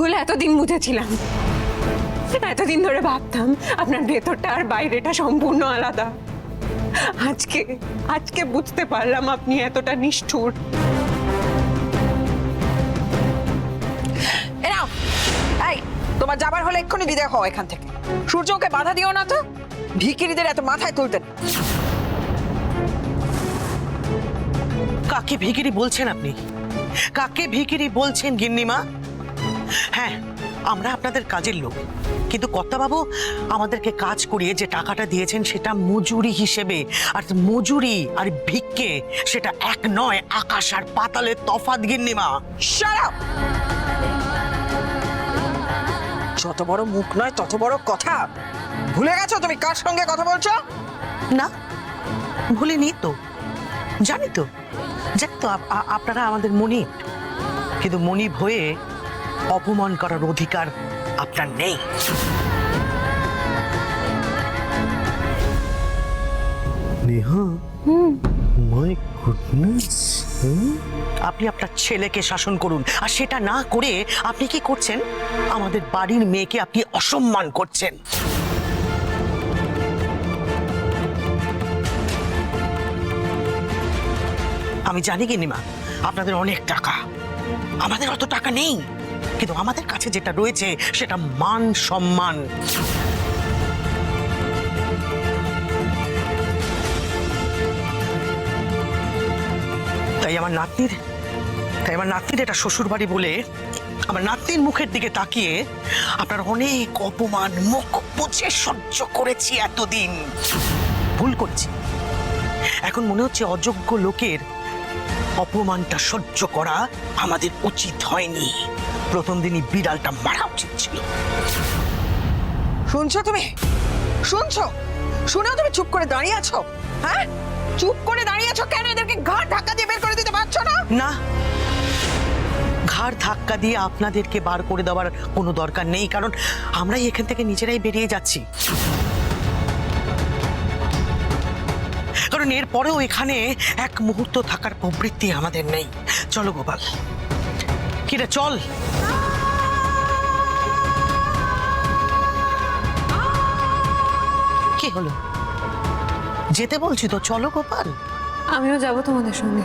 ভুল এতদিন মুছেছিলাম। এতদিন ধরে ভাবতাম আপনার ভেতরটা আর বাইরেটা সম্পূর্ণ আলাদা। আজকে আজকে বুঝতে পারলাম আপনি এতটা নিষ্ঠুর। এনাও, এই তোমার যাবার হলে এক্ষুনি বিদায় হও এখান থেকে। সূর্যকে বাধা দিও না তো, ভিখিরিদের এত মাথায় তুলতেন। কাকে ভিখিরি বলছেন আপনি? কাকে ভিখিরি বলছেন গিন্নিমা? হ্যাঁ, আমরা আপনাদের কাজের লোক, কিন্তু কর্তাবাবু আমাদেরকে কাজ করিয়ে যে টাকাটা দিয়েছেন সেটা মজুরি হিসেবে। আর মজুরি আর ভিক্ষে সেটা এক নয়, আকাশ আর পাতালের তফাৎ গিন্নিমা। Shut up! যত বড় মুখ নয় তত বড় কথা। ভুলে গেছো তুমি কার সঙ্গে কথা বলছো? না, ভুলিনি তো, জানি তো আপনারা আমাদের মনিব, কিন্তু মনিব হয়ে অপমান করার অধিকার আপনার নেই। Neha, my goodness. আপনি আপনার ছেলেকে শাসন করুন, আর সেটা না করে আপনি কি করছেন? আমাদের বাড়ির মেয়েকে আপনি অসম্মান করছেন। আমি জানি গিন্নিমা আপনাদের অনেক টাকা, আমাদের অত টাকা নেই, কিন্তু আমাদের কাছে যেটা রয়েছে সেটা মান সম্মান। তাই আমার নাতনির এটা শ্বশুর বাড়ি বলে আমার নাতনির মুখের দিকে তাকিয়ে আপনার অনেক অপমান মুখ বুঝে সহ্য করেছি এতদিন। ভুল করছি, এখন মনে হচ্ছে অযোগ্য লোকের অপমানটা সহ্য করা আমাদের উচিত হয়নি। প্রথম দিনই বিড়ালটা মারা উচিত ছিল। শুনছো তুমি? শুনছো? শুনেও তুমি চুপ করে দাঁড়িয়ে আছো? হ্যাঁ, চুপ করে দাঁড়িয়ে আছো কেন? এদেরকে ঘাড় ধাক্কা দিয়ে বের করে দিতে পারছো না? না, ঘাড় ধাক্কা দিয়ে আপনাদেরকে বার করে দেওয়ার কোনো দরকার নেই, কারণ আমরাই এখান থেকে নিজেরাই বেরিয়ে যাচ্ছি। কারণ এরপরেও এখানে এক মুহূর্ত থাকার প্রবৃত্তি আমাদের নেই। চলো গোপাল, কিরে চল। কি হলো? যেতে বলছি তো, চলো গোপাল। আমিও যাব তোমাদের সঙ্গে।